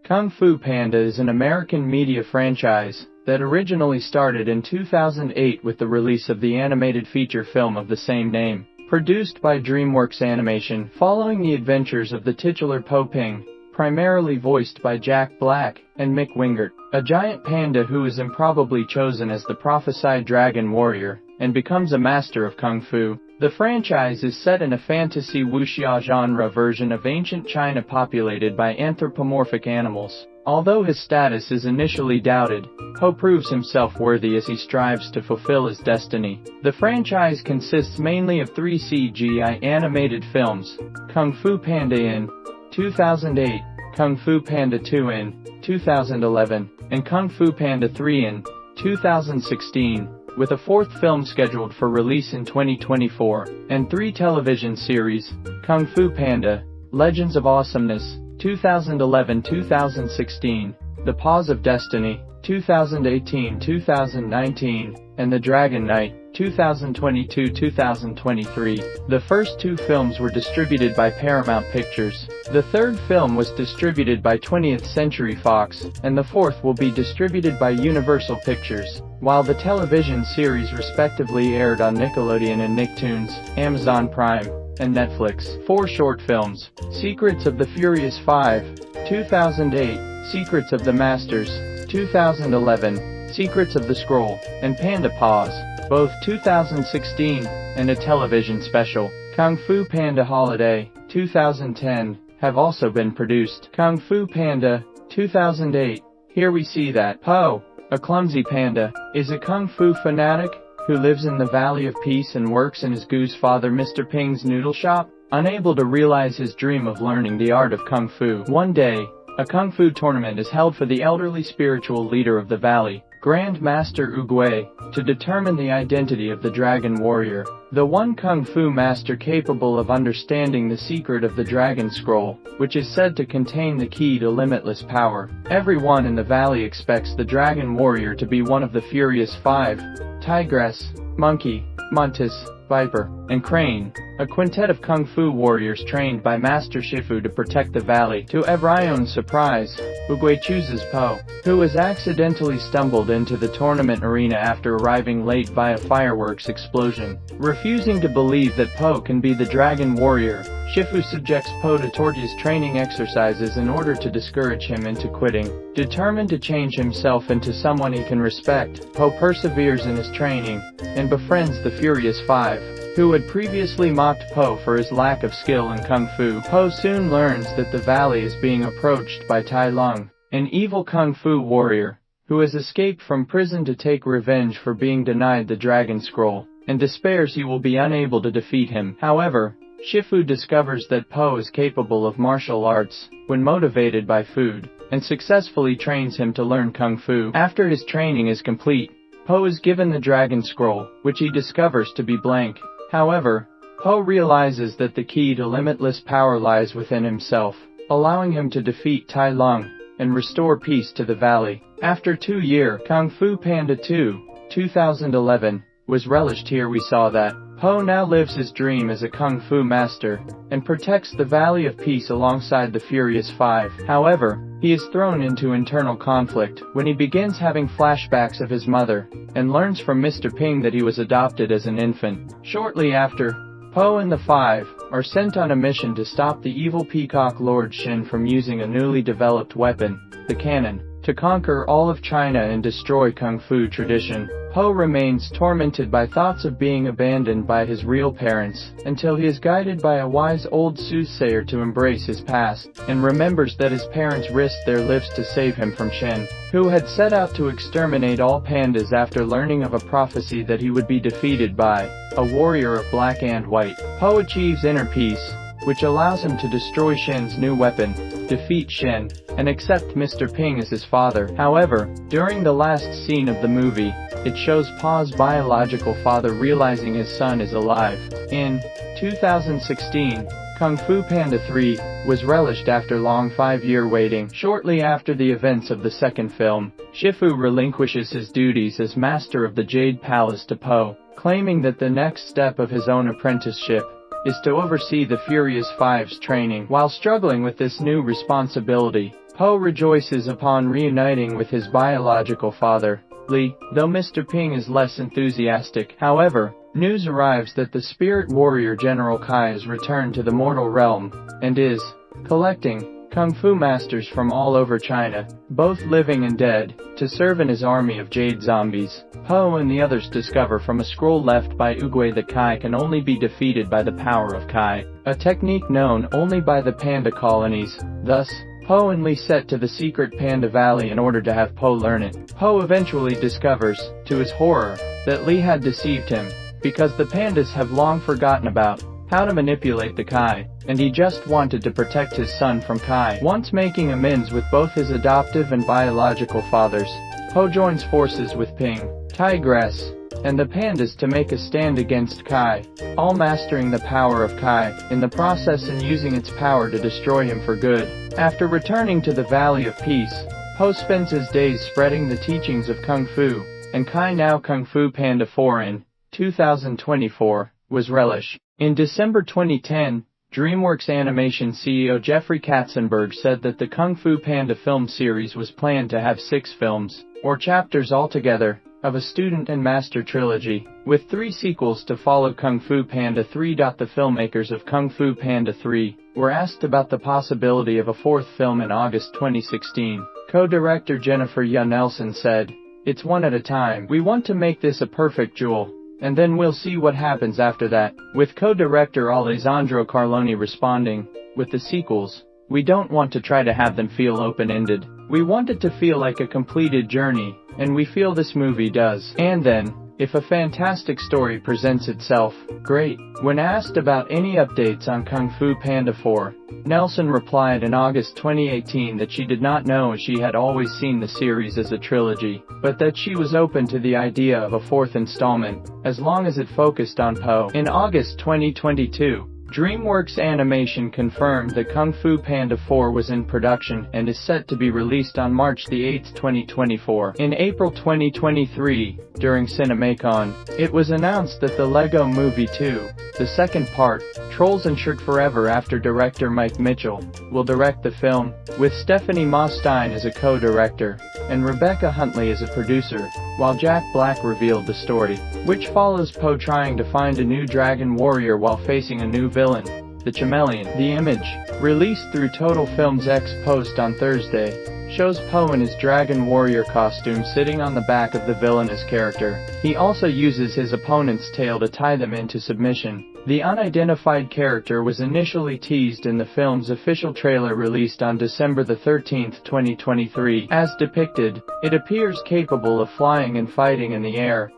Kung Fu Panda is an American media franchise that originally started in 2008 with the release of the animated feature film of the same name, produced by DreamWorks Animation following the adventures of the titular Po Ping, primarily voiced by Jack Black and Mick Wingert, a giant panda who is improbably chosen as the prophesied dragon warrior and becomes a master of Kung Fu. The franchise is set in a fantasy wuxia genre version of ancient China populated by anthropomorphic animals. Although his status is initially doubted, Po proves himself worthy as he strives to fulfill his destiny. The franchise consists mainly of 3 CGI animated films: Kung Fu Panda in 2008, Kung Fu Panda 2 in 2011, and Kung Fu Panda 3 in 2016. With a 4th film scheduled for release in 2024, and 3 television series: Kung Fu Panda, Legends of Awesomeness, 2011-2016, The Paws of Destiny, 2018-2019, and The Dragon Knight, 2022-2023. The first 2 films were distributed by Paramount Pictures. The 3rd film was distributed by 20th Century Fox, and the 4th will be distributed by Universal Pictures, while the television series respectively aired on Nickelodeon and Nicktoons, Amazon Prime, and Netflix. 4 short films: Secrets of the Furious 5, 2008, Secrets of the Masters, 2011, Secrets of the Scroll, and Panda Paws, both 2016, and a television special, Kung Fu Panda Holiday, 2010, have also been produced. Kung Fu Panda, 2008. Here we see that Po, a clumsy panda, is a Kung Fu fanatic who lives in the Valley of Peace and works in his goose father Mr. Ping's noodle shop, unable to realize his dream of learning the art of Kung Fu. One day, a Kung Fu tournament is held for the elderly spiritual leader of the valley, Grand Master Oogway, to determine the identity of the dragon warrior, the one Kung Fu master capable of understanding the secret of the Dragon Scroll, which is said to contain the key to limitless power. Everyone in the valley expects the dragon warrior to be one of the Furious 5, Tigress, Monkey, Mantis, Viper, and Crane, a quintet of Kung Fu warriors trained by Master Shifu to protect the valley. To everyone's surprise, Oogway chooses Po, who has accidentally stumbled into the tournament arena after arriving late by a fireworks explosion. Refusing to believe that Po can be the dragon warrior, Shifu subjects Po to torturous training exercises in order to discourage him into quitting. Determined to change himself into someone he can respect, Po perseveres in his training and befriends the Furious 5, who had previously mocked Po for his lack of skill in Kung Fu. Po soon learns that the valley is being approached by Tai Lung, an evil Kung Fu warrior, who has escaped from prison to take revenge for being denied the Dragon Scroll, and despairs he will be unable to defeat him. However, Shifu discovers that Po is capable of martial arts when motivated by food, and successfully trains him to learn Kung Fu. After his training is complete, Po is given the Dragon Scroll, which he discovers to be blank. However, Po realizes that the key to limitless power lies within himself, allowing him to defeat Tai Lung and restore peace to the valley. After 2 years, Kung Fu Panda 2, 2011, was relished. Here we saw that Po now lives his dream as a Kung Fu master and protects the Valley of Peace alongside the Furious 5. However, he is thrown into internal conflict when he begins having flashbacks of his mother and learns from Mr. Ping that he was adopted as an infant. Shortly after, Po and the 5 are sent on a mission to stop the evil Peacock Lord Shin from using a newly developed weapon, the cannon, to conquer all of China and destroy Kung Fu tradition. Po remains tormented by thoughts of being abandoned by his real parents, until he is guided by a wise old soothsayer to embrace his past, and remembers that his parents risked their lives to save him from Shen, who had set out to exterminate all pandas after learning of a prophecy that he would be defeated by a warrior of black and white. Po achieves inner peace, which allows him to destroy Shen's new weapon, defeat Shen, and accept Mr. Ping as his father. However, during the last scene of the movie, it shows Po's biological father realizing his son is alive. In 2016, Kung Fu Panda 3 was relished after long 5-year waiting. Shortly after the events of the second film, Shifu relinquishes his duties as master of the Jade Palace to Po, claiming that the next step of his own apprenticeship is to oversee the Furious Five's training. While struggling with this new responsibility, Po rejoices upon reuniting with his biological father, Lee, though Mr. Ping is less enthusiastic. However, news arrives that the spirit warrior General Kai has returned to the mortal realm, and is collecting Kung Fu masters from all over China, both living and dead, to serve in his army of jade zombies. Po and the others discover from a scroll left by Oogway that Kai can only be defeated by the power of Kai, a technique known only by the panda colonies. Thus, Po and Lee set to the secret Panda Valley in order to have Po learn it. Po eventually discovers, to his horror, that Lee had deceived him, because the pandas have long forgotten about how to manipulate the Kai, and he just wanted to protect his son from Kai. Once making amends with both his adoptive and biological fathers, Po joins forces with Ping, Tigress, and the pandas to make a stand against Kai, all mastering the power of Kai in the process and using its power to destroy him for good. After returning to the Valley of Peace, Po spends his days spreading the teachings of Kung Fu, and Kai now Kung Fu Panda 4 in 2024 was relished. In December 2010, DreamWorks Animation CEO Jeffrey Katzenberg said that the Kung Fu Panda film series was planned to have 6 films, or chapters altogether, of a student and master trilogy, with 3 sequels to follow Kung Fu Panda 3. The filmmakers of Kung Fu Panda 3 were asked about the possibility of a 4th film in August 2016. Co-director Jennifer Yu Nelson said, "It's one at a time. We want to make this a perfect jewel, and then we'll see what happens after that." With co-director Alessandro Carloni responding, "With the sequels, we don't want to try to have them feel open-ended. We want it to feel like a completed journey, and we feel this movie does. And then, if a fantastic story presents itself, great." When asked about any updates on Kung Fu Panda 4, Nelson replied in August 2018 that she did not know, as she had always seen the series as a trilogy, but that she was open to the idea of a 4th installment, as long as it focused on Po. In August 2022, DreamWorks Animation confirmed that Kung Fu Panda 4 was in production and is set to be released on March 8, 2024. In April 2023, during CinemaCon, it was announced that the Lego Movie 2, the second part, Trolls and Shrek Forever After director Mike Mitchell, will direct the film, with Stephanie Ma Stein as a co-director, and Rebecca Huntley as a producer, while Jack Black revealed the story, which follows Po trying to find a new dragon warrior while facing a new villain, the Chameleon. The image, released through Total Films X Post on Thursday, shows Po in his dragon warrior costume sitting on the back of the villainous character. He also uses his opponent's tail to tie them into submission. The unidentified character was initially teased in the film's official trailer released on December 13, 2023. As depicted, it appears capable of flying and fighting in the air,